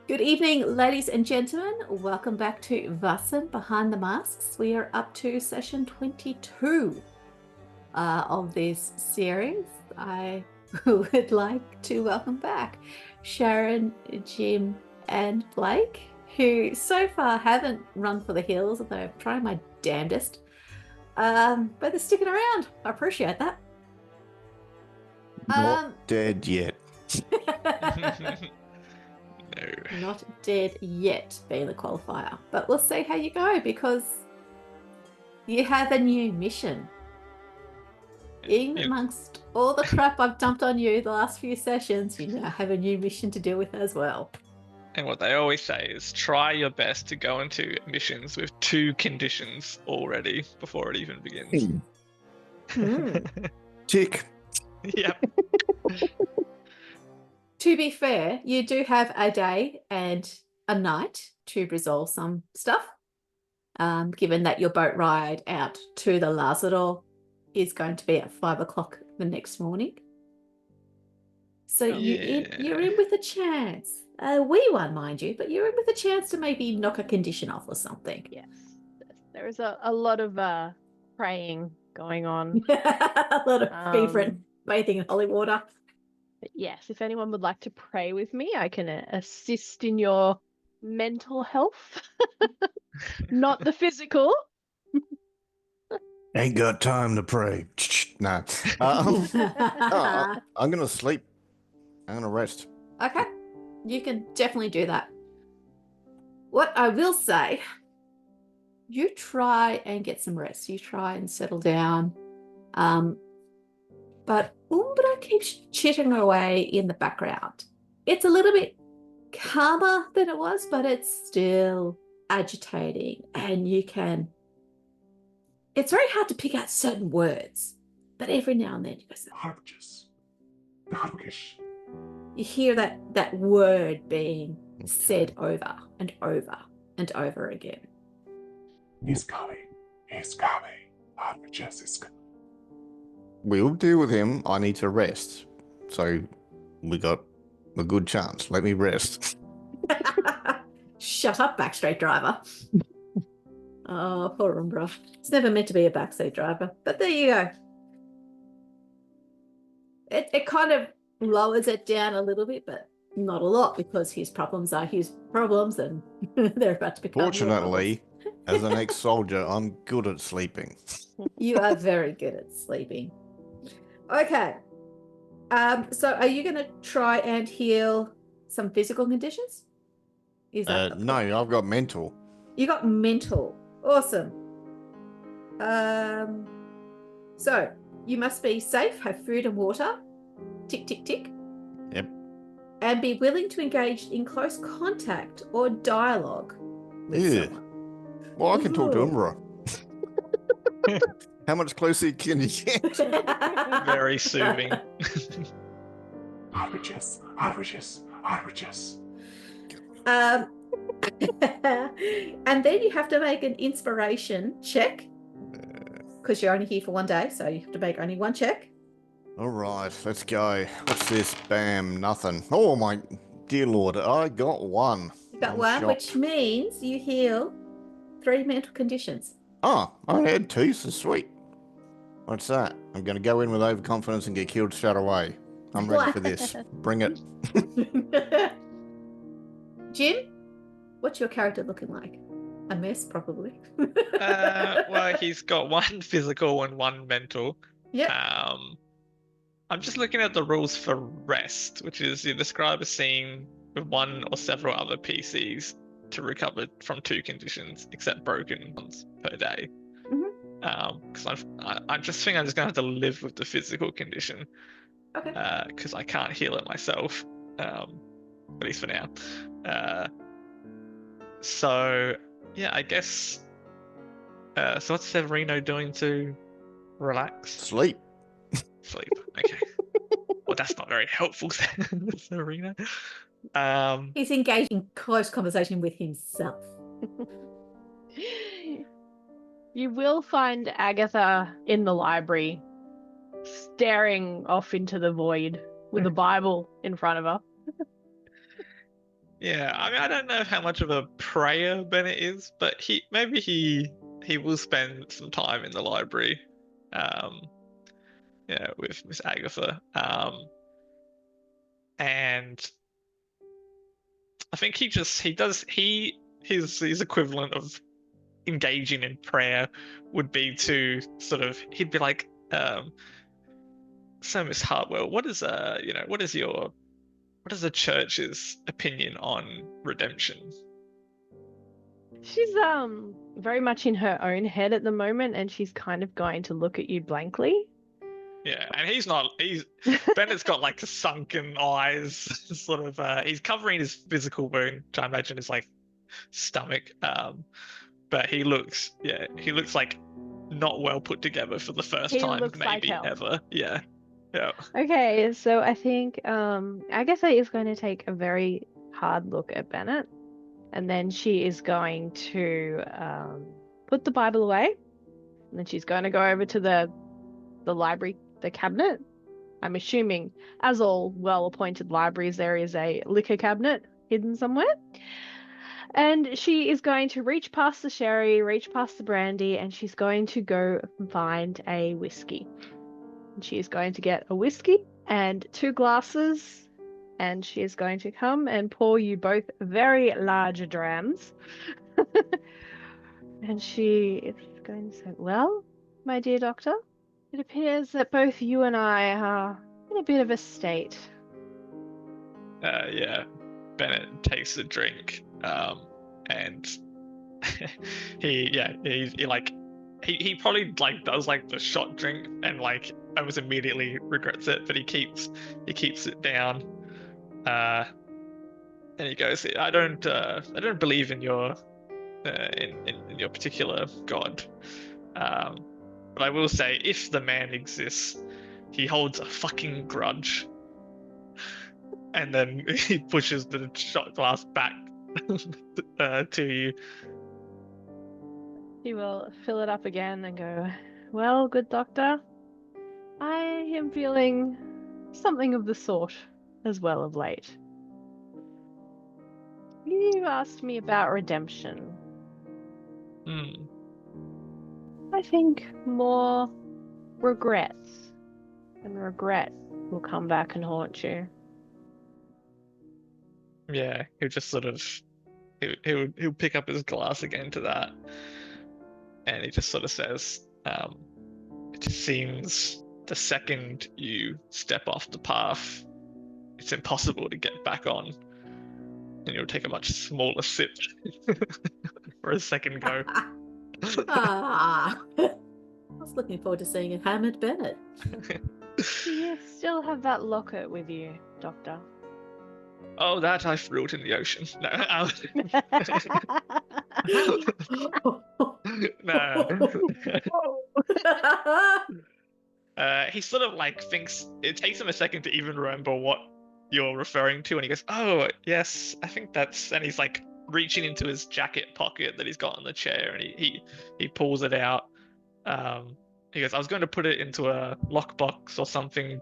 Good evening, ladies and gentlemen. Welcome back to Vaesen Behind the Masks. We are up to session 22 of this series. I would like to welcome back Sharon, Jim, and Blake, who so far haven't run for the hills, although I'm trying my damnedest. But they're sticking around. I appreciate that. Not dead yet. No. Not dead yet being the qualifier, but we'll see how you go because you have a new mission. In amongst all the crap I've dumped on you the last few sessions, you now have a new mission to deal with as well. And what they always say is try your best to go into missions with 2 conditions already before it even begins. Tick. Yep. To be fair, you do have a day and a night to resolve some stuff, given that your boat ride out to the Lazador is going to be at 5 o'clock the next morning. So you're in with a chance. A wee one, mind you, but you're in with a chance to maybe knock a condition off or something. Yes. There is a lot of praying going on. A lot of favorite bathing in holy water. But yes, if anyone would like to pray with me, I can assist in your mental health, not the physical. Ain't got time to pray. Nah. I'm going to sleep. I'm going to rest. Okay. You can definitely do that. What I will say, you try and get some rest. You try and settle down. But Umbra keeps chittering away in the background. It's a little bit calmer than it was, but it's still agitating. And it's very hard to pick out certain words. But every now and then you go, you hear that word being said over and over and over again. He's coming. Armistice is coming. We'll deal with him. I need to rest. So we got a good chance. Let me rest. Shut up, backstreet driver. Oh, poor Umbra. It's never meant to be a backseat driver, but there you go. It kind of lowers it down a little bit, but not a lot because his problems are his problems and they're about to become Fortunately, as an ex-soldier, I'm good at sleeping. You are very good at sleeping. Okay. So are you going to try and heal some physical conditions? Is that No, I've got mental. You got mental. Awesome. So you must be safe, have food and water. Tick, tick, tick. Yep. And be willing to engage in close contact or dialogue with someone. Well, I can talk to Umbra. How much closer can you get? Very soothing. Armistice. And then you have to make an inspiration check because you're only here for 1 day, so you have to make only 1 check. All right, let's go. What's this? Bam, nothing. Oh my dear Lord, I got 1. You got I'm 1, shocked. which means you heal 3 mental conditions. Oh, I had 2, so sweet. What's that? I'm going to go in with overconfidence and get killed straight away. I'm ready for this. Bring it. Jim, what's your character looking like? A mess, probably. Well, he's got 1 physical and 1 mental. Yep. I'm just looking at the rules for rest, which is you describe a scene with 1 or several other PCs to recover from 2 conditions, except broken ones per day. Because I just think I'm just gonna have to live with the physical condition. Okay. Because I can't heal it myself, at least for now. So yeah, I guess. So what's Severino doing to relax? Sleep. Sleep. Okay. Well, that's not very helpful, Severino. He's engaged in close conversation with himself. You will find Agatha in the library, staring off into the void with a Bible in front of her. Yeah, I mean, I don't know how much of a prayer Bennett is, but he will spend some time in the library, um, yeah, with Miss Agatha, and I think his equivalent of engaging in prayer would be to sort of he'd be like, so Miss Hartwell, what is what is the church's opinion on redemption? She's very much in her own head at the moment, and she's kind of going to look at you blankly. Yeah, and Bennett's got like sunken eyes, sort of. He's covering his physical wound, which I imagine is like stomach. But he looks like not well put together for the first He time, looks like maybe hell. ever. Yeah, yeah. Okay, so I think Agatha is going to take a very hard look at Bennett, and then she is going to put the Bible away, and then she's going to go over to the library, the cabinet. I'm assuming, as all well-appointed libraries, there is a liquor cabinet hidden somewhere. And she is going to reach past the sherry, reach past the brandy, and she's going to go find a whiskey. And she is going to get a whiskey and 2 glasses, and she is going to come and pour you both very large drams. And she is going to say, well, my dear doctor, it appears that both you and I are in a bit of a state. Yeah. Bennett takes a drink, and he probably like does like the shot drink and like almost immediately regrets it, but he keeps it down, and he goes, I don't believe in your in your particular god, but I will say, if the man exists, he holds a fucking grudge. And then he pushes the shot glass back to you. He will fill it up again and go, well, good doctor, I am feeling something of the sort as well of late. You asked me about redemption. Hmm. I think more regrets, and regret will come back and haunt you. Yeah, he'll just sort of he'll pick up his glass again to that, and he just sort of says, it just seems the second you step off the path, it's impossible to get back on, and you'll take a much smaller sip for a second go. I was looking forward to seeing a hammered Bennett. Do you still have that locket with you, doctor? Oh, that I threw it in the ocean. No. He sort of like thinks it takes him a second to even remember what you're referring to, and he goes, "Oh, yes, I think that's." And he's like reaching into his jacket pocket that he's got on the chair, and he pulls it out. He goes, "I was going to put it into a lockbox or something,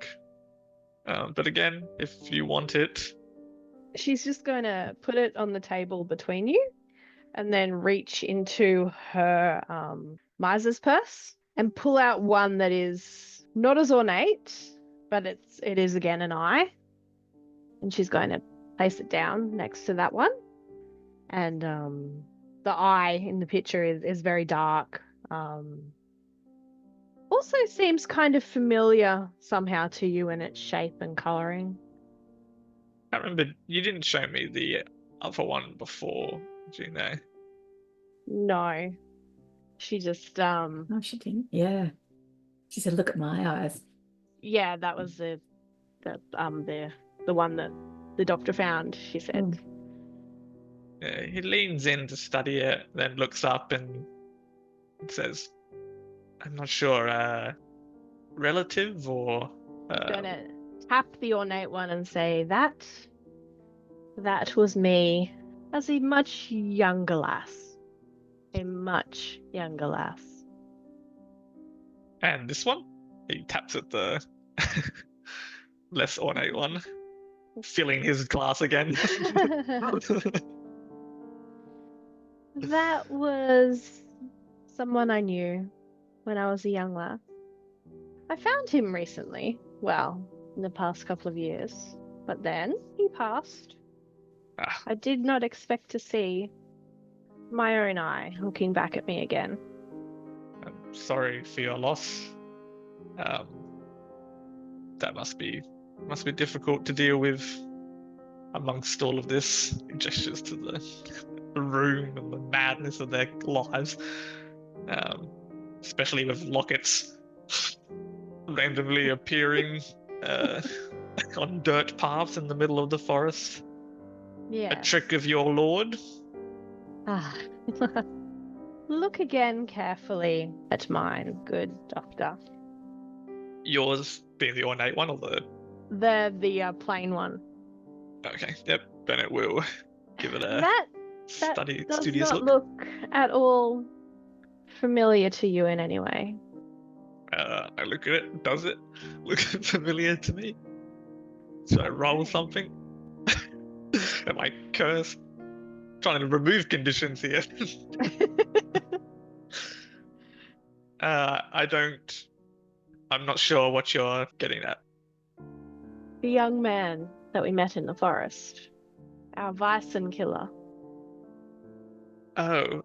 but again, if you want it." She's just going to put it on the table between you, and then reach into her miser's purse and pull out one that is not as ornate, but it is again an eye. And she's going to place it down next to that one. And the eye in the picture is very dark. Also seems kind of familiar somehow to you in its shape and colouring. I remember you didn't show me the other one before, do you know? No. She just No, she didn't. Yeah. She said, look at my eyes. yeah, that was the one that the doctor found, she said. Yeah, he leans in to study it, then looks up and says, I'm not sure, relative or... I'm gonna tap the ornate one and say, that was me as a much younger lass. A much younger lass. And this one? He taps at the less ornate one. filling his glass again. That was someone I knew when I was a young lad. I found him recently, well, in the past couple of years, but then he passed. Ah, I did not expect to see my own eye looking back at me again. I'm sorry for your loss. That must be difficult to deal with amongst all of this. He gestures to the room and the madness of their lives, especially with lockets randomly appearing on dirt paths in the middle of the forest. Yeah. A trick of your lord? Ah. Look again carefully at mine, good doctor. Yours being the ornate one or the... The plain one. Okay, yep, Bennett will give it a That does studious not look. look at all familiar to you in any way. I look at it. Does it look familiar to me? Should I roll something? Am I cursed? Trying to remove conditions here. I'm not sure what you're getting at. The young man that we met in the forest. Our Vaesen killer. Oh,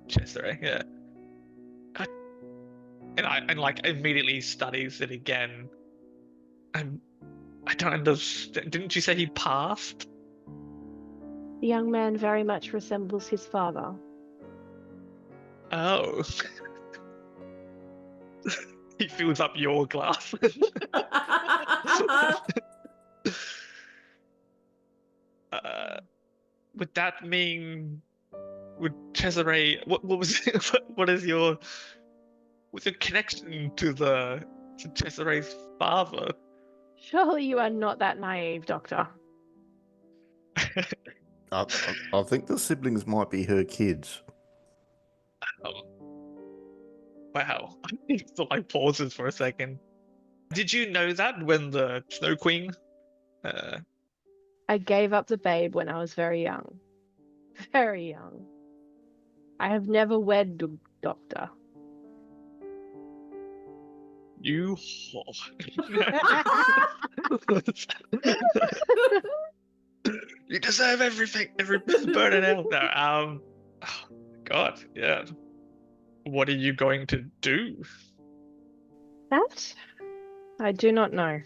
Cesare, yeah. And like immediately studies it again. I don't understand. Didn't you say he passed? The young man very much resembles his father. Oh. He fills up your glass. Would that mean, would Cesare, what was what is your, what's your connection to Cesare's father? Surely you are not that naive, Doctor. I think the siblings might be her kids. Wow. He sort of like pauses for a second. Did you know that when the Snow Queen? I gave up the babe when I was very young. Very young. I have never wed, Doctor. You. You deserve everything. Every burn it out. No, oh, God, yeah. What are you going to do? That? I do not know.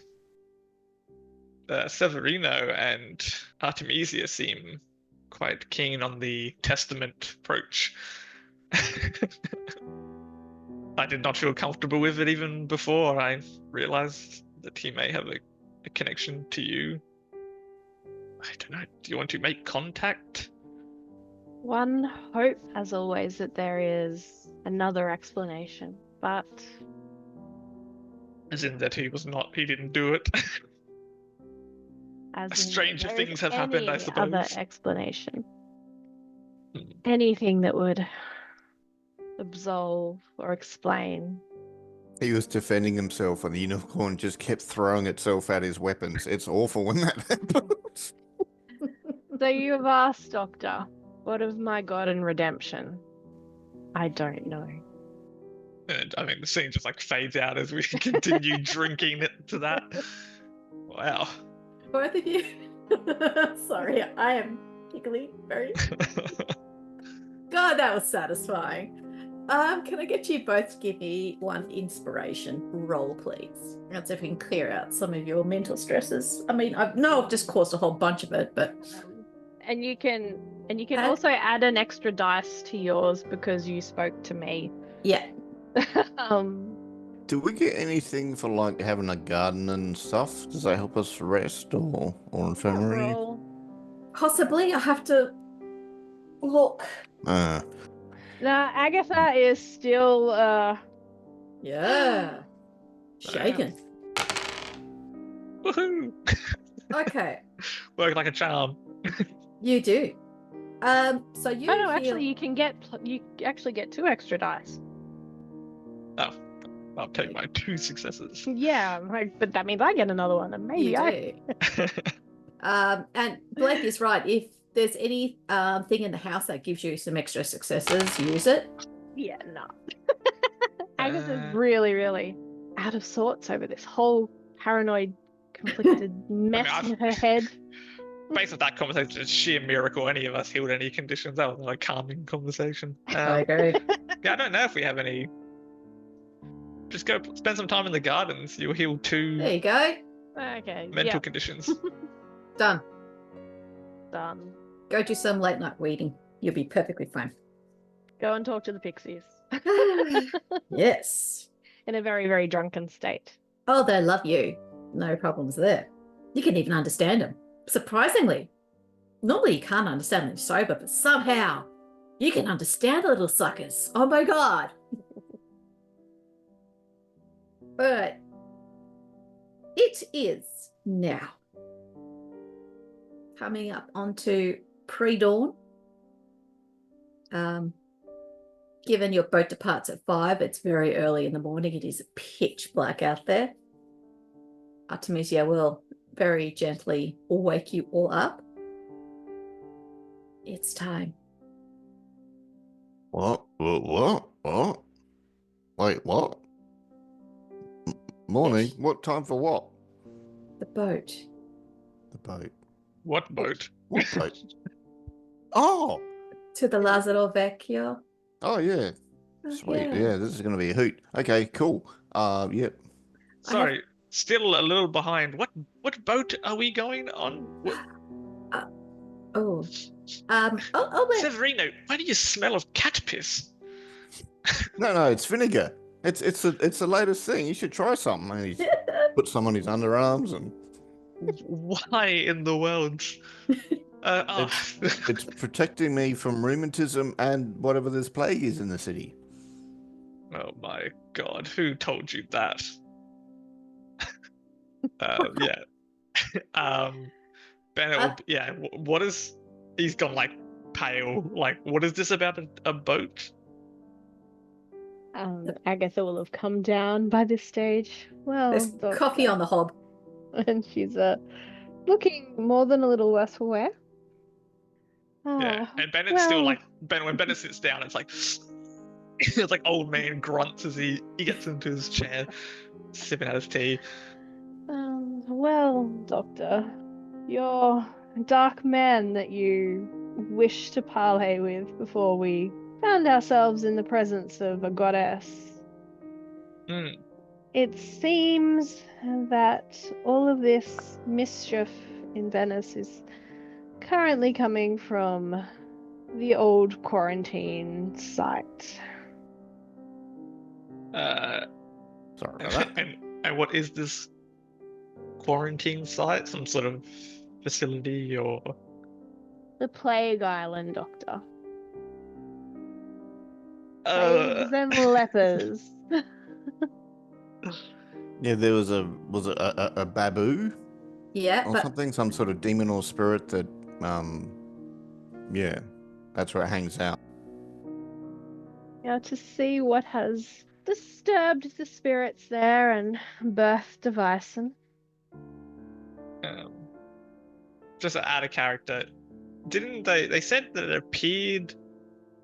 Severino and Artemisia seem quite keen on the testament approach. I did not feel comfortable with it even before I realized that he may have a connection to you. I don't know. Do you want to make contact? One hopes, as always, that there is another explanation, but As in that he didn't do it. as in Stranger there is things have happened, I any suppose. other explanation. Hmm. Anything that would absolve or explain. He was defending himself and the unicorn just kept throwing itself at his weapons. It's awful when that happens. So you have asked, Doctor, what of my God and redemption? I don't know. And I mean, the scene just like fades out as we continue drinking it to that. Wow. Both of you. Sorry, I am giggling very. God, that was satisfying. Can I get you both to give me one inspiration roll, please? That's if we can clear out some of your mental stresses. I mean, I know I've just caused a whole bunch of it, but And you can also add an extra dice to yours because you spoke to me. yeah. Do we get anything for like having a garden and stuff? Does that help us rest or infirmary? Roll. Possibly. I have to look. Nah, Agatha is still Yeah. Shaken. Woohoo! Okay. Work like a charm. You do. So you Oh no, feel... actually you actually get 2 extra dice. Oh, I'll take my 2 successes. Yeah, but that means I get another one and maybe You I do. And Blake is right. If there's any thing in the house that gives you some extra successes, use it. Yeah, no. Agatha's really, really out of sorts over this whole paranoid, conflicted mess I've- in her head. Based on that conversation, it's sheer miracle any of us healed any conditions. That was a calming conversation. I agree. Yeah, I don't know if we have any. Just go spend some time in the gardens. You'll heal 2 There you go. Okay, mental yeah, conditions. Done. done. Go do some late night reading. You'll be perfectly fine. Go and talk to the pixies. Yes. In a very, very drunken state. Oh, they love you. No problems there. You can even understand them. Surprisingly. Normally you can't understand them sober, but somehow you can understand the little suckers. Oh my god. But it is now coming up onto pre-dawn. Given your boat departs at 5, it's very early in the morning. It is pitch black out there. Artemisia will very gently wake you all up. It's time. What? Wait, what? Morning? Yes. What time for what? The boat. The boat. What boat? What boat? Oh! To the Lazzaro Vecchio. Oh, yeah. Oh, Sweet. Yeah, this is going to be a hoot. Okay, cool. Yep. Sorry, still a little behind. What boat are we going on? Oh. Let Severino, why do you smell of cat piss? No, it's vinegar. It's the latest thing. You should try something. And he's put some on his underarms and Why in the world? it's protecting me from rheumatism and whatever this plague is in the city. Oh my god, who told you that? Yeah. Bennett, what is... He's gone, like, pale. Like, what is this about a boat? Agatha will have come down by this stage. Well, there's coffee on the hob. and she's looking more than a little worse for wear. Yeah, and Bennett's still like... when Bennett sits down, it's like... it's like old man grunts as he gets into his chair, sipping out his tea. Well, Doctor, your dark man that you wished to parley with before we found ourselves in the presence of a goddess. It seems that all of this mischief in Venice is currently coming from the old quarantine site. Sorry about that. And what is this quarantine site? Some sort of facility or... The Plague Island, Doctor. Uh, Plagues and lepers. Yeah, there was a baboo Yeah, or but something, some sort of demon or spirit that yeah, that's where it hangs out. Yeah, to see what has disturbed the spirits there and birthed a Vaesen. just out of character, didn't they said that it appeared...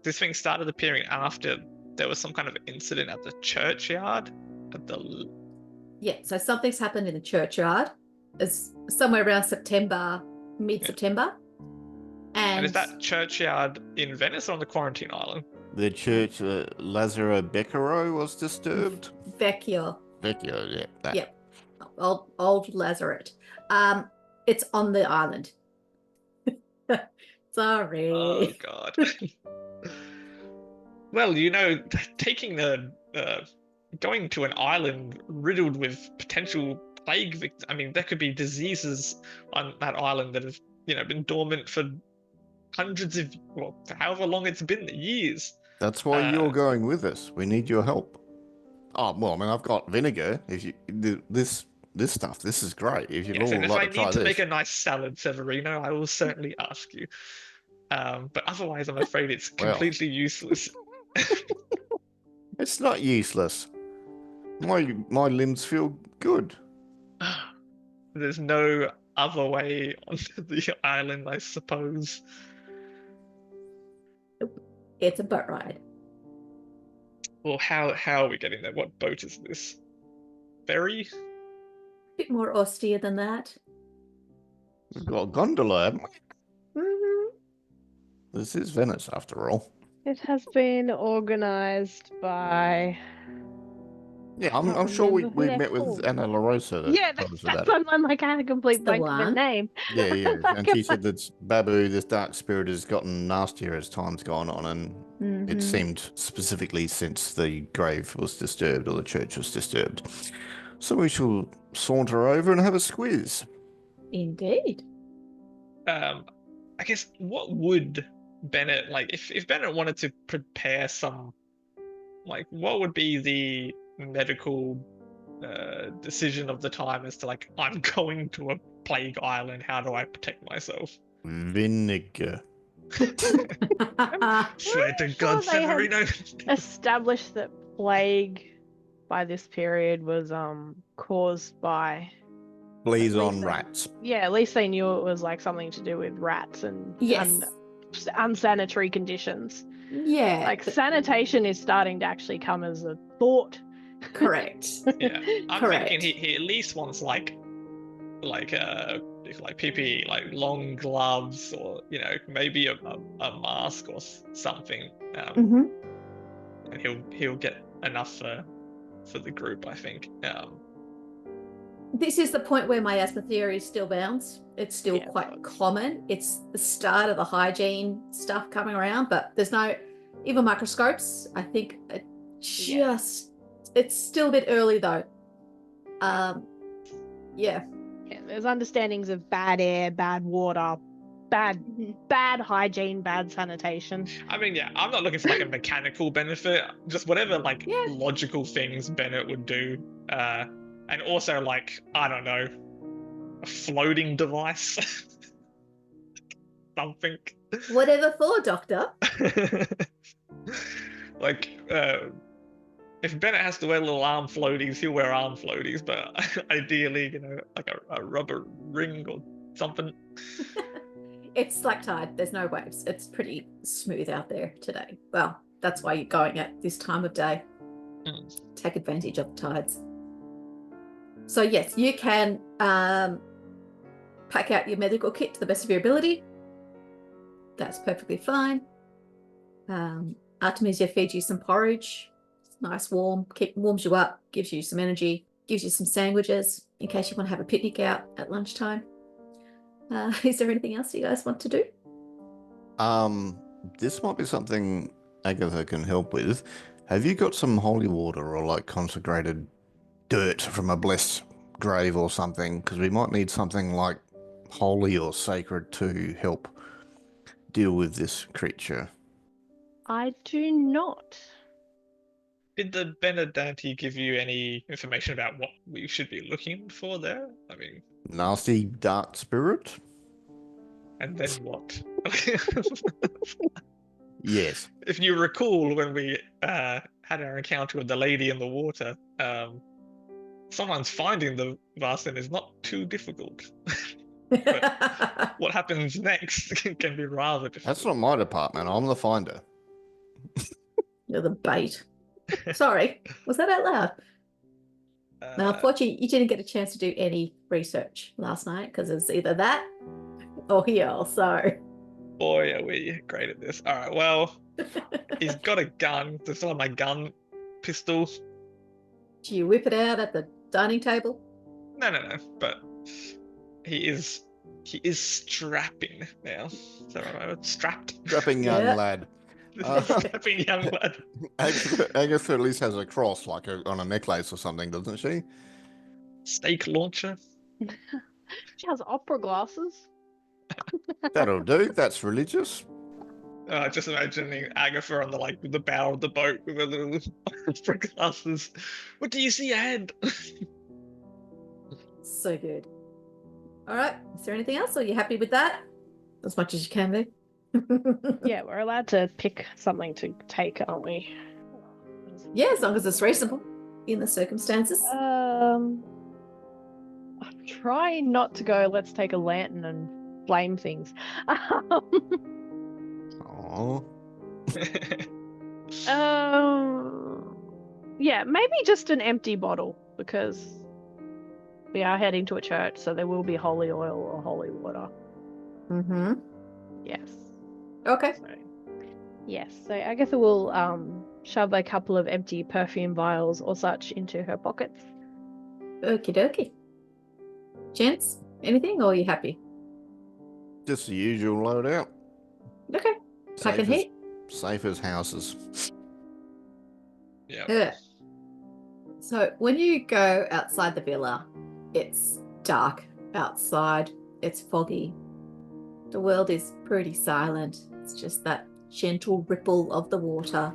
This thing started appearing after there was some kind of incident at the churchyard? yeah, so something's happened in the churchyard. It's somewhere around September, mid-September. And is that churchyard in Venice or on the quarantine island? The church, Lazzaro Beccaro, was disturbed. Vecchio. Vecchio, yeah. That. Yep. Old Lazaret. It's on the island. Sorry. Oh god. Well, taking going to an island riddled with potential plague victims. I mean, there could be diseases on that island that have, been dormant for hundreds of, for however long it's been, years. That's why you're going with us. We need your help. Oh, well, I mean, I've got vinegar. If you this stuff, this is great. If you'd Yes, all and if like I to try need to this. make a nice salad, Severino, I will certainly ask you. But otherwise, I'm afraid it's completely useless. It's not useless. My limbs feel good. There's no other way onto the island, I suppose. It's a boat ride. Well, how are we getting there? What boat is this? Ferry? A bit more austere than that. We've got a gondola, haven't we? Mhm. This is Venice, after all. It has been organized by. Yeah, Can't I'm sure we remember who they're met with called. Anna LaRosa that Yeah, told us that's about it. I'm like I had a complete It's the blank of her one. name. Yeah, yeah. And she said that Babu, this dark spirit, has gotten nastier as time's gone on, and it Mhm. seemed specifically since the grave was disturbed or the church was disturbed. So we shall saunter over and have a squiz. Indeed. I guess what would Bennett like if Bennett wanted to prepare some, like, what would be the medical decision of the time as to, like, I'm going to a plague island, how do I protect myself? Vinegar. Swear to sure God, they had- Severino. Established that plague by this period was caused by Fleas At least on they- rats. yeah, at least they knew it was like something to do with rats and Yes. unsanitary conditions. Yeah. Like sanitation is starting to actually come as a thought. Correct. Yeah, I'm Correct. thinking he at least wants like PPE, like long gloves, or maybe a mask or something. hmm And he'll get enough for the group, I think. This is the point where miasma theory still bounds. It's still Yeah, quite but- common. It's the start of the hygiene stuff coming around, but there's no even microscopes. I think it's still a bit early though. Yeah. Yeah, there's understandings of bad air, bad water, bad hygiene, bad sanitation. I mean, yeah, I'm not looking for like a mechanical benefit, just whatever Yeah. logical things Bennett would do. And also, like, I don't know, a floating device. Something. Whatever for, Doctor. Like, if Bennett has to wear little arm floaties, he'll wear arm floaties, but ideally, like a rubber ring or something. It's slack tide. There's no waves. It's pretty smooth out there today. Well, that's why you're going at this time of day. Take advantage of the tides. So yes, you can pack out your medical kit to the best of your ability. That's perfectly fine. Artemisia feeds you some porridge. It's nice, warm, warms you up, gives you some energy, gives you some sandwiches in case you want to have a picnic out at lunchtime. Is there anything else you guys want to do? This might be something Agatha can help with. Have you got some holy water or like consecrated dirt from a blessed grave or something? Because we might need something like holy or sacred to help deal with this creature. I do not. Did the Benedanti give you any information about what we should be looking for there? I mean, Nasty dark spirit? and then what? Yes. If you recall, when we had our encounter with the lady in the water, sometimes finding the Vaesen is not too difficult. What happens next can be rather difficult. That's not my department. I'm the finder. You're the bait. Sorry, was that out loud? No, unfortunately, you didn't get a chance to do any research last night because it's either that or heal. So, Boy, are we great at this. All right, well, he's got a gun. I still have my gun pistol. do you whip it out at the dining table? No. But he is strapping now. So strapped. Strapping young Yeah. lad. Strapping young lad. Agatha at least has a cross, like on a necklace or something, doesn't she? Steak launcher. She has opera glasses. That'll do. That's religious. Just imagining Agatha on the bow of the boat with her little opera glasses. What do you see ahead? So good. All right. Is there anything else? Or are you happy with that? As much as you can be. Yeah, we're allowed to pick something to take, aren't we? Yeah, as long as it's reasonable in the circumstances. I try not to go, let's take a lantern and flame things. Oh, Yeah, maybe just an empty bottle because we are heading to a church, so there will be holy oil or holy water. Mm-hmm. Yes. Okay. So, yes. So Agatha will shove a couple of empty perfume vials or such into her pockets. Okie dokie. Gents, anything or are you happy? just the usual loadout. Okay. Pack and hit. Safe as houses. Yeah. So when you go outside the villa, it's dark outside. It's foggy. The world is pretty silent. It's just that gentle ripple of the water.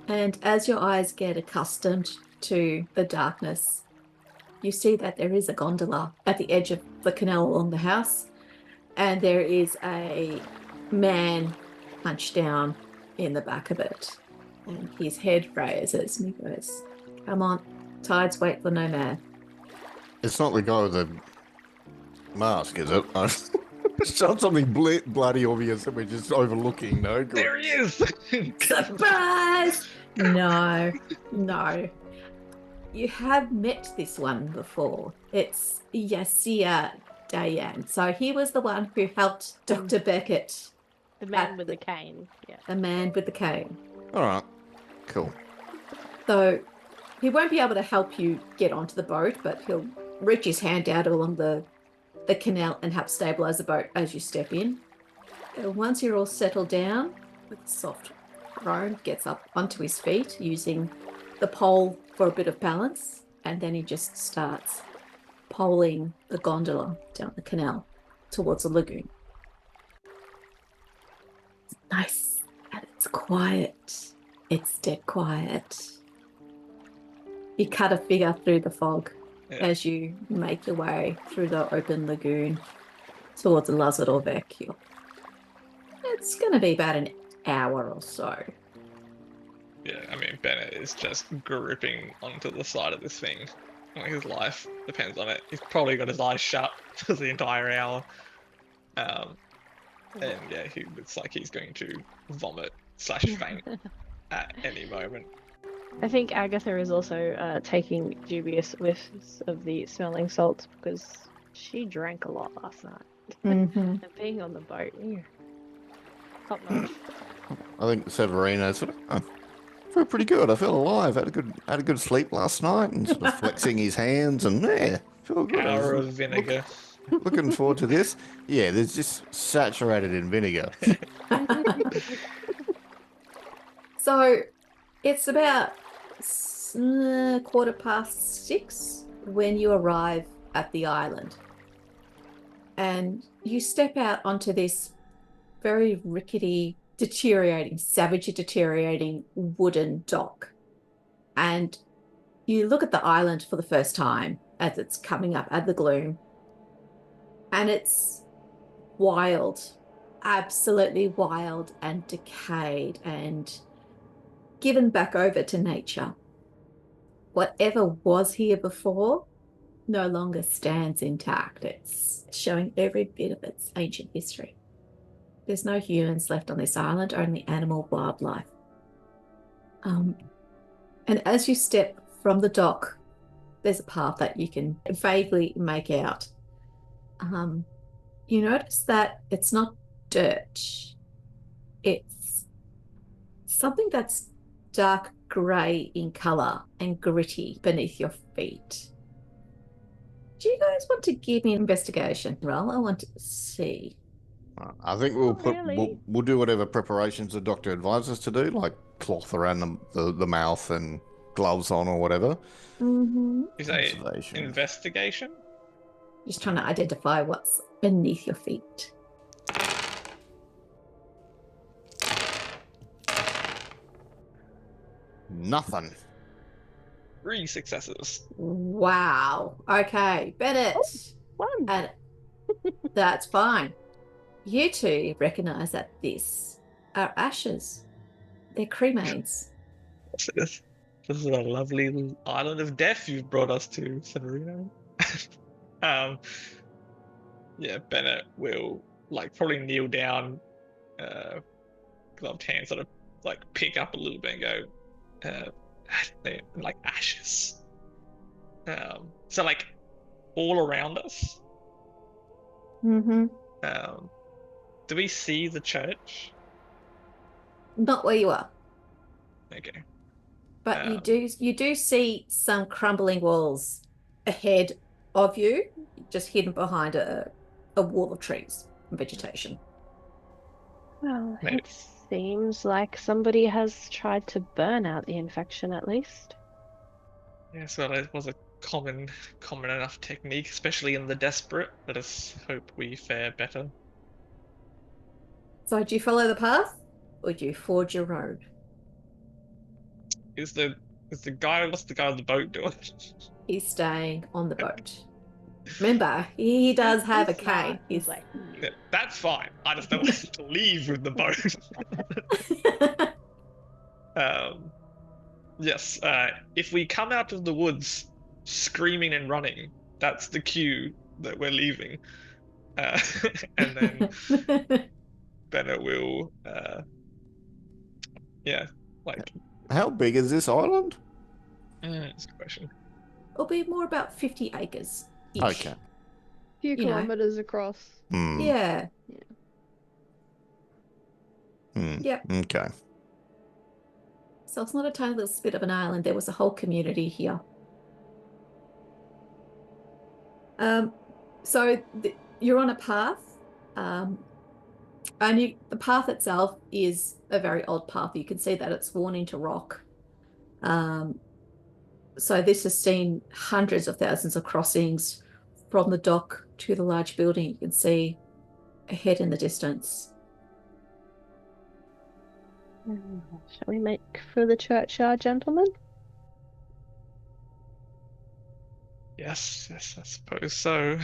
And as your eyes get accustomed to the darkness, you see that there is a gondola at the edge of the canal along the house. And there is a man hunched down in the back of it. And his head raises and he goes, "Come on, tides wait for no man." It's not the guy with the mask, is it? It's not something bloody obvious that we're just overlooking, no? There he is! Surprise! No. You have met this one before. It's Yasia Dayan. So he was the one who helped Dr. Beckett. The man with the cane. Yeah. The man with the cane. All right, cool. So he won't be able to help you get onto the boat, but he'll reach his hand out along the canal and help stabilize the boat as you step in. And once you're all settled down, with a soft groan, gets up onto his feet using the pole for a bit of balance, and then he just starts poling the gondola down the canal towards the lagoon. It's nice and it's quiet. It's dead quiet. You cut a figure through the fog as you make your way through the open lagoon towards the Lazador Vecchio. It's going to be about an hour or so. Yeah, I mean, Bennett is just gripping onto the side of this thing. Like, his life depends on it. He's probably got his eyes shut for the entire hour. And yeah, it's like he's going to vomit / faint at any moment. I think Agatha is also taking dubious whiffs of the smelling salts because she drank a lot last night. Mm-hmm. And being on the boat, top notch. I think Severino sort of I feel pretty good. I feel alive. Had a good sleep last night, and sort of flexing his hands, and yeah, feel good. Hour of vinegar. Looking forward to this. Yeah, there's just saturated in vinegar. So it's about 6:15 when you arrive at the island, and you step out onto this very rickety, savagely deteriorating wooden dock, and you look at the island for the first time as it's coming up out of the gloom, and it's wild, absolutely wild and decayed and given back over to nature. Whatever was here before no longer stands intact. It's showing every bit of its ancient history. There's no humans left on this island, only animal wildlife. And as you step from the dock, there's a path that you can vaguely make out. You notice that it's not dirt. It's something that's dark grey in colour and gritty beneath your feet. Do you guys want to give me an investigation roll? I want to see. I think we'll do whatever preparations the doctor advises us to do, like cloth around the mouth and gloves on or whatever. Mm-hmm. Is that investigation? Just trying to identify what's beneath your feet. Nothing. 3 successes. Wow. Okay, Bennett. One. And that's fine. You two recognise that this are ashes. They're cremains. This is a lovely island of death you've brought us to, Severino. Yeah, Bennett will probably kneel down, gloved hand, sort of pick up a little bit and go, ashes. So all around us. Mm-hmm. Do we see the church? Not where you are, Okay. but you do see some crumbling walls ahead of you, just hidden behind a wall of trees and vegetation. Well, Maybe. it seems like somebody has tried to burn out the infection at least. Yes, well, it was a common enough technique, especially in the desperate. Let us hope we fare better. So do you follow the path or do you forge your road? What's the guy on the boat doing? He's staying on the boat. Remember, he does have a He's smart. cane. He's like, no. Yeah, that's fine. I just don't want to leave with the boat. Yes, if we come out of the woods screaming and running, that's the cue that we're leaving. And then Bennett will, How big is this island? that's a good question. It'll be more about 50 acres each. Okay. Few You know. kilometers across. Yeah. Yep. Okay. So it's not a tiny little spit of an island. There was a whole community here. So you're on a path. And the path itself is a very old path. You can see that it's worn into rock. So this has seen hundreds of thousands of crossings from the dock to the large building. You can see ahead in the distance. Shall we make for the churchyard, gentlemen? Yes, I suppose so.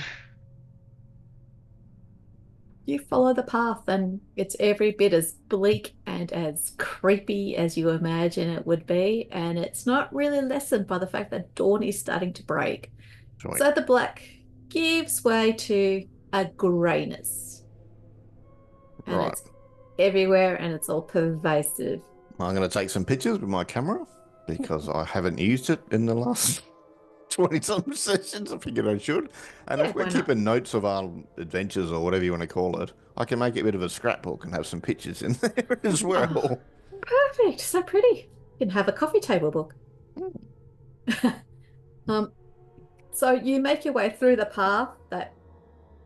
You follow the path and it's every bit as bleak and as creepy as you imagine it would be. And it's not really lessened by the fact that dawn is starting to break. Sweet. So the black gives way to a greyness. And Right. it's everywhere and it's all pervasive. I'm going to take some pictures with my camera because I haven't used it in the last 20-some sessions. I figured I should. And Yeah, if we're why not? keeping notes of our adventures or whatever you want to call it, I can make it a bit of a scrapbook and have some pictures in there as well. Oh, perfect. So pretty. You can have a coffee table book. So you make your way through the path that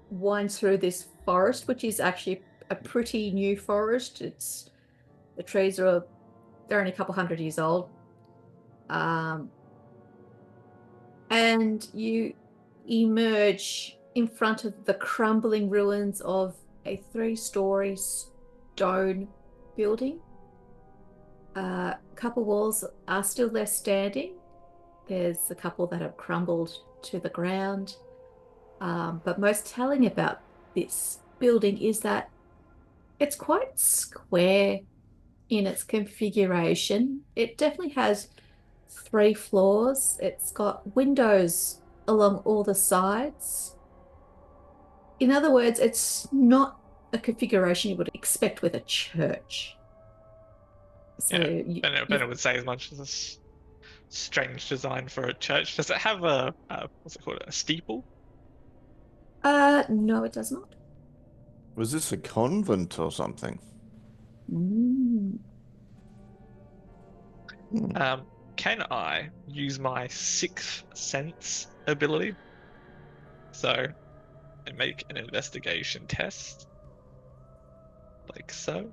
winds through this forest, which is actually a pretty new forest. The trees they're only a couple hundred years old. And you emerge in front of the crumbling ruins of a 3-story stone building. A couple walls are still there standing. There's a couple that have crumbled to the ground. But most telling about this building is that it's quite square in its configuration. It definitely has 3 floors. It's got windows along all the sides. In other words, it's not a configuration you would expect with a church. So yeah, Bennett would say as much as this strange design for a church. Does it have what's it called, a steeple? No, it does not. Was this a convent or something? Can I use my 6th sense ability? So, I make an investigation test. Like so.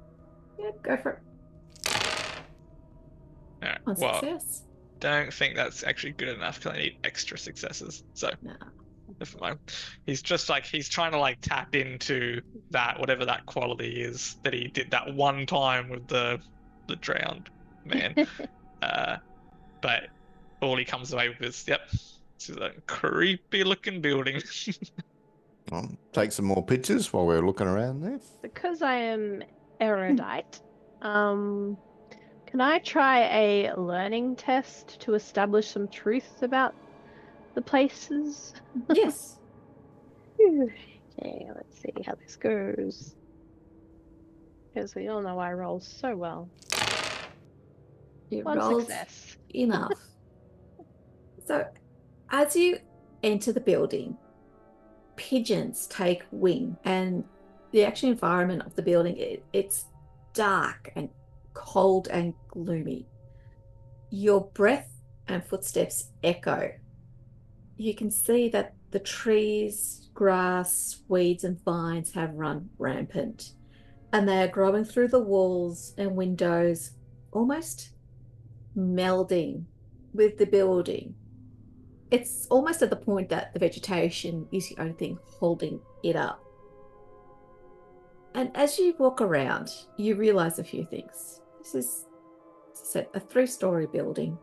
Yeah, go for it. Alright, On well, success. don't think that's actually good enough because I need extra successes. So, No. never mind. He's just he's trying to tap into that, whatever that quality is that he did that one time with the drowned man. But all he comes away with is, yep, this is a creepy looking building. Well, take some more pictures while we're looking around there. Because I am erudite, can I try a learning test to establish some truth about the places? Yes. Okay, let's see how this goes. Because we all know I roll so well. You One rolled success. enough. So, as you enter the building, pigeons take wing, and the actual environment of the building, it's dark and cold and gloomy. Your breath and footsteps echo. You can see that the trees, grass, weeds, and vines have run rampant, and they are growing through the walls and windows, almost melding with the building. It's almost at the point that the vegetation is the only thing holding it up. And as you walk around, you realize a few things. This is, as I said, a 3-story building.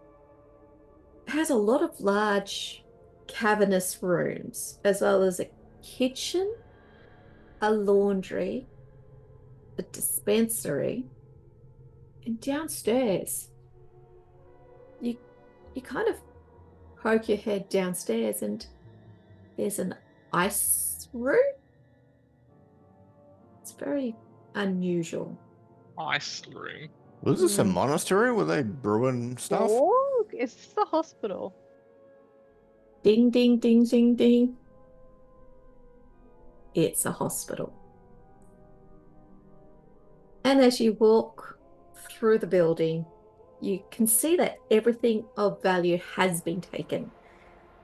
It has a lot of large cavernous rooms, as well as a kitchen, a laundry, a dispensary, and downstairs, you kind of poke your head downstairs and there's an ice room. It's very unusual. Ice room. Was this a monastery? Were they brewing stuff? Oh, is this the hospital? Ding, ding, ding, ding, ding. It's a hospital. And as you walk through the building, you can see that everything of value has been taken.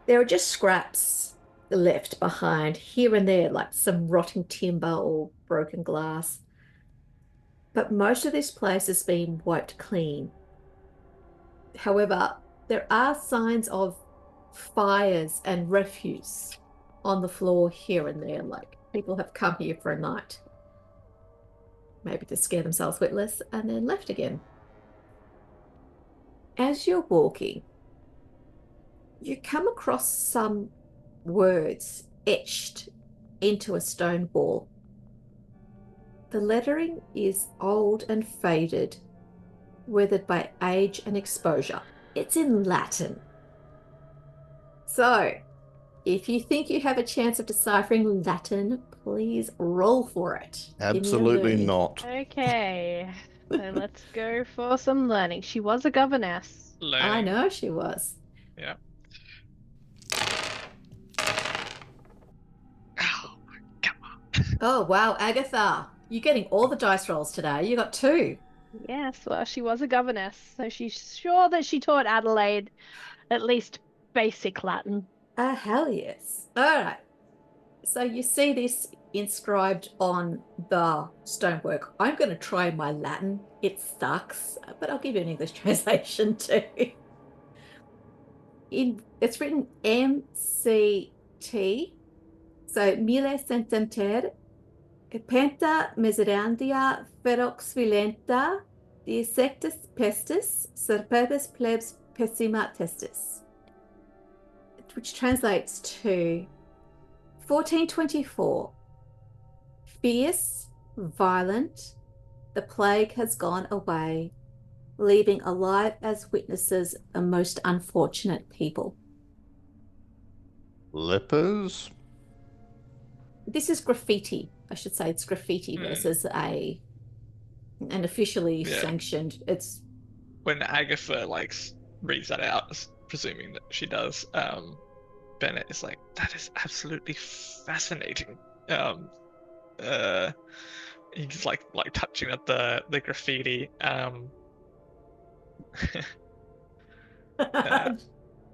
There are just scraps left behind here and there, like some rotting timber or broken glass. But most of this place has been wiped clean. However, there are signs of fires and refuse on the floor here and there, like people have come here for a night, maybe to scare themselves witless, and then left again. As you're walking, you come across some words etched into a stone wall. The lettering is old and faded, weathered by age and exposure. It's in Latin. So, if you think you have a chance of deciphering Latin, please roll for it. Absolutely not. Okay, so let's go for some learning. She was a governess. Learning. I know she was. Yeah. Oh, come on. Oh, wow, Agatha. You're getting all the dice rolls today. You got 2. Yes, well, she was a governess, so she's sure that she taught Adelaide at least basic Latin. Hell yes. All right. So you see this inscribed on the stonework. I'm going to try my Latin. It sucks, but I'll give you an English translation too. It's written MCT, so mille cententer, penta miserandia ferox violenta, dissectus pestis, serpetis plebs pessima testis, which translates to 1424. Fierce, violent, the plague has gone away, leaving alive as witnesses a most unfortunate people. Lepers? This is graffiti. I should say it's graffiti versus an officially sanctioned. It's when Agatha reads that out, presuming that she does. Bennett is like, that is absolutely fascinating. He's like touching at the graffiti. I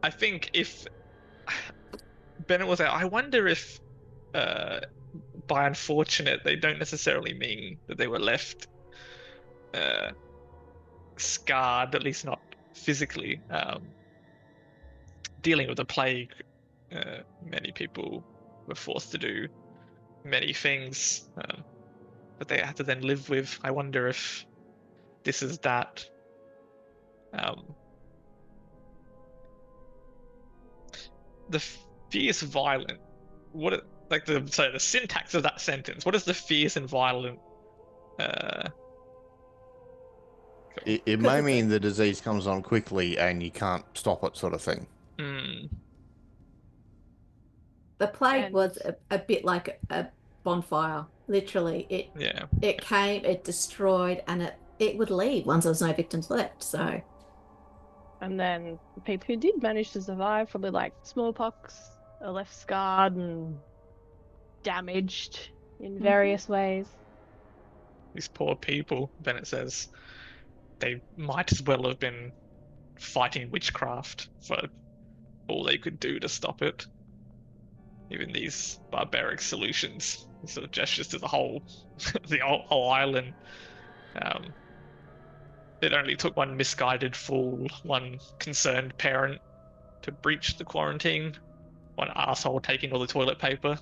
think if Bennett was like, I wonder if by unfortunate they don't necessarily mean that they were left scarred, at least not physically. Dealing with the plague, many people were forced to do many things that they had to then live with. I wonder if this is that. The fierce violent, what the syntax of that sentence, what is the fierce and violent? It may mean the disease comes on quickly and you can't stop it, sort of thing. The plague And- was a bit like a bonfire. Literally, it came, it destroyed, and it would leave once there was no victims left. So And then the people who did manage to survive, probably like smallpox, are left scarred and damaged in various ways. These poor people, Bennett says, they might as well have been fighting witchcraft for all they could do to stop it. Even these barbaric solutions, these sort of gestures to the whole, the whole island. It only took one misguided fool, one concerned parent to breach the quarantine, one asshole taking all the toilet paper.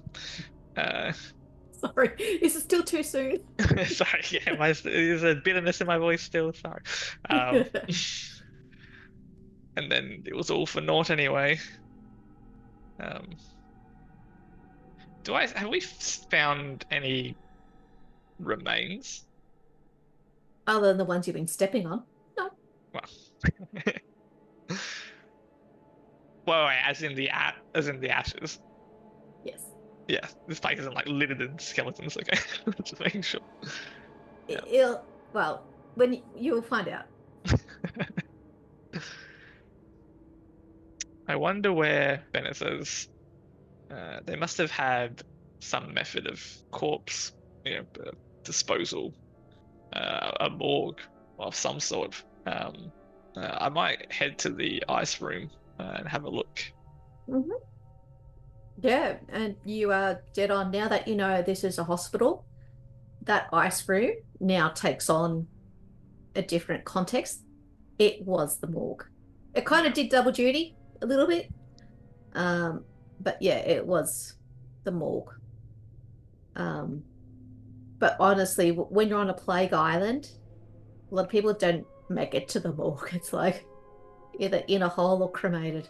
sorry, is it still too soon? Sorry, yeah, there's a bitterness in my voice still. Sorry. And then it was all for naught anyway. Have we found any remains? Other than the ones you've been stepping on. No. Well, as in the ashes. Yes. Yeah, this place isn't like littered in skeletons. Okay, just making sure. Well, when you'll find out. I wonder where Bennett says they must have had some method of corpse, disposal, a morgue of some sort. I might head to the ice room and have a look. Mm-hmm. Yeah, and you are dead on. Now that you know this is a hospital, that ice room now takes on a different context. It was the morgue. It kind of did double duty a little bit. But yeah, it was the morgue. But honestly, when you're on a plague island, a lot of people don't make it to the morgue. It's like either in a hole or cremated.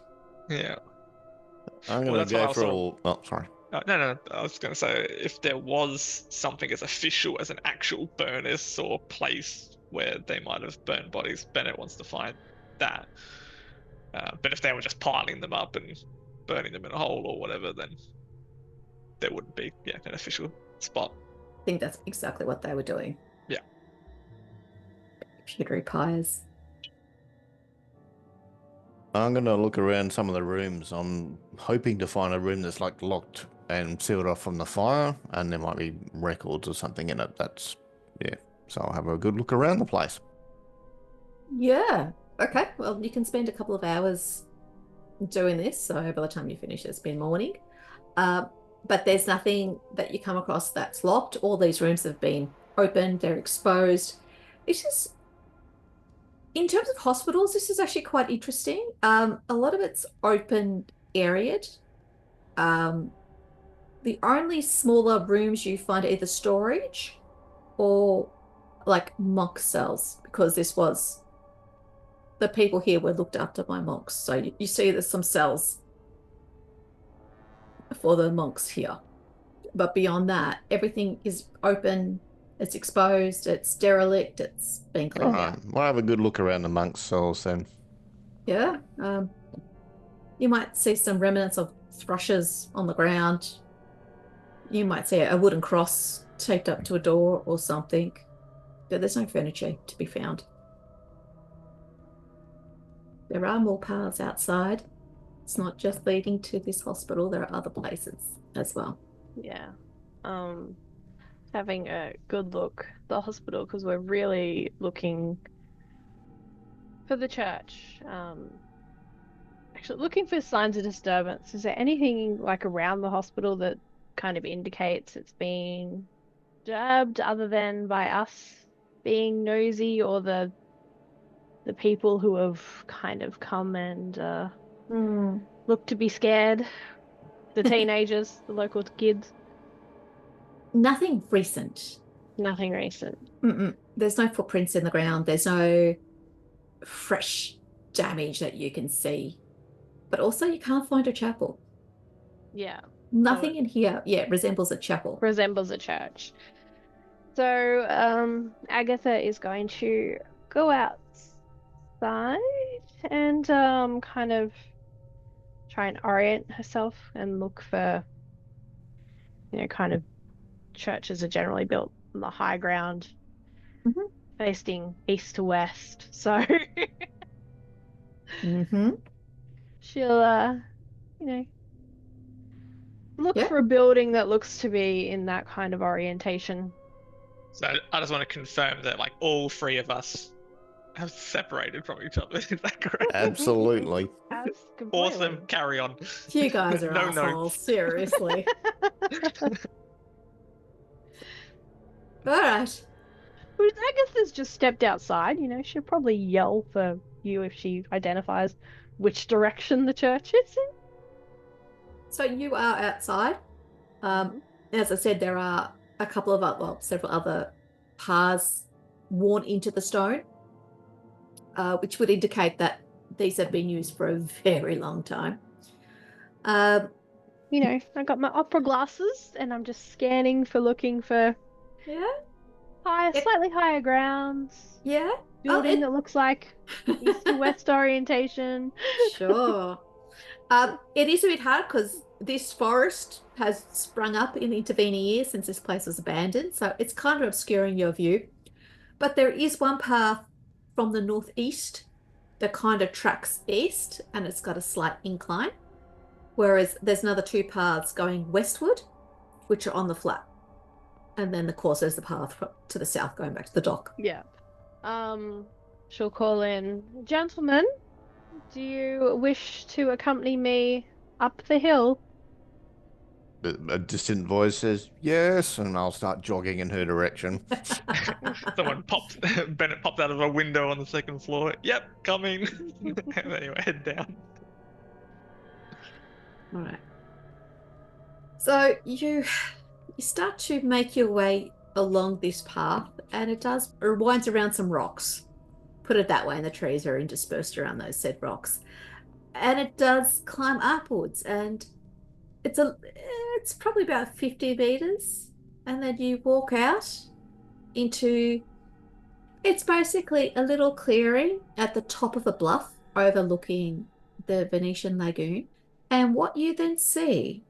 Yeah. I'm going to go for all... Oh, sorry. No. I was going to say, if there was something as official as an actual furnace or place where they might have burned bodies, Bennett wants to find that. But if they were just piling them up and burning them in a hole or whatever, then there wouldn't be an official spot. I think that's exactly what they were doing. Yeah. Pewtery pies. I'm going to look around some of the rooms. I'm hoping to find a room that's like locked and sealed off from the fire, and there might be records or something in it. So I'll have a good look around the place. Yeah. Okay. Well, you can spend a couple of hours doing this, so by the time you finish, it's been morning. But there's nothing that you come across that's locked. All these rooms have been opened, they're exposed. It's just, in terms of hospitals, this is actually quite interesting. A lot of it's open areaed. The only smaller rooms you find are either storage or like monk cells, because the people here were looked after by monks. So you see there's some cells for the monks here. But beyond that, everything is open, it's exposed, it's derelict, it's been cleaned out. We'll have a good look around the monks' cells then. Yeah. You might see some remnants of thrushes on the ground. You might see a wooden cross taped up to a door or something. But there's no furniture to be found. There are more paths outside. It's not just leading to this hospital. There are other places as well. Yeah. Having a good look at the hospital, because we're really looking for the church. Actually looking for signs of disturbance. Is there anything like around the hospital that kind of indicates it's been disturbed, other than by us being nosy, or the people who have kind of come and look to be scared? The teenagers, the local kids? Nothing recent. Nothing recent. There's no footprints in the ground. There's no fresh damage that you can see. But also you can't find a chapel. Yeah. Nothing in here, resembles a chapel. Resembles a church. So Agatha is going to go outside and kind of try and orient herself and look for kind of churches are generally built on the high ground, Mhm. facing east to west. So Mm-hmm. she'll, look Yeah. for a building that looks to be in that kind of orientation. So I just want to confirm that like all three of us have separated from each other. Is that correct? Absolutely. Completely. Awesome. Carry on. You guys are No assholes. notes. Seriously. All right. Well, Agatha's just stepped outside. She'll probably yell for you if she identifies which direction the church is in. So you are outside. As I said, there are a couple of several other paths worn into the stone, which would indicate that these have been used for a very long time. Um, I got my opera glasses and I'm just scanning looking for yeah, slightly higher grounds. yeah. Building that looks like east to west orientation. Sure. It is a bit hard because this forest has sprung up in the intervening years since this place was abandoned, so it's kind of obscuring your view. But there is one path from the northeast that kind of tracks east, and it's got a slight incline. Whereas there's another two paths going westward, which are on the flat. And then, of course, there's the path to the south going back to the dock. Yeah. She'll call in, gentlemen, do you wish to accompany me up the hill? A distant voice says yes, and I'll start jogging in her direction. Bennett popped out of a window on the second floor. Yep, coming. And then you head down. All right. So you start to make your way along this path, and it winds around some rocks. Put it that way, and the trees are interspersed around those said rocks. And it does climb upwards, and it's probably about 50 meters, and then you walk out into it's basically a little clearing at the top of a bluff overlooking the Venetian lagoon. And what you then see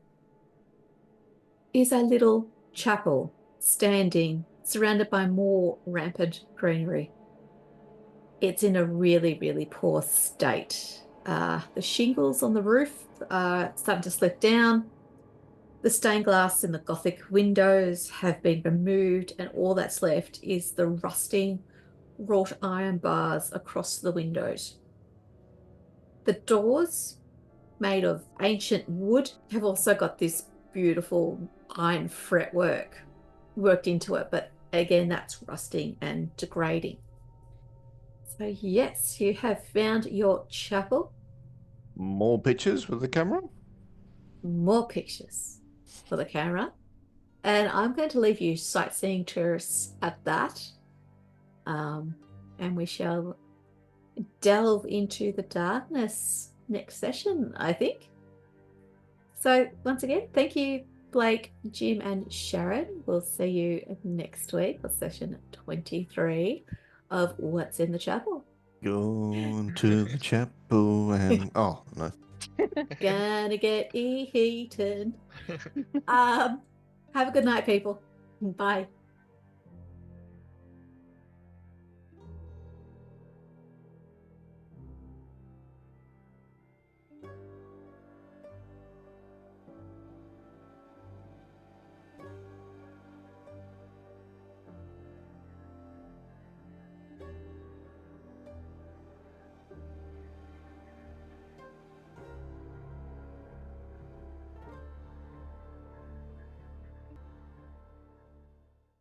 is a little chapel standing surrounded by more rampant greenery. It's in a really, really poor state. The shingles on the roof are starting to slip down. The stained glass in the Gothic windows have been removed, and all that's left is the rusting wrought iron bars across the windows. The doors, made of ancient wood, have also got this beautiful iron fretwork worked into it, but again, that's rusting and degrading. So yes, you have found your chapel. More pictures with the camera? More pictures for the camera. And I'm going to leave you sightseeing tourists at that. And we shall delve into the darkness next session, I think. So once again, thank you, Blake, Jim, and Sharon. We'll see you next week for session 23 of What's in the Chapel. Going to the chapel and oh no. Gonna get eaten. Have a good night, people. Bye.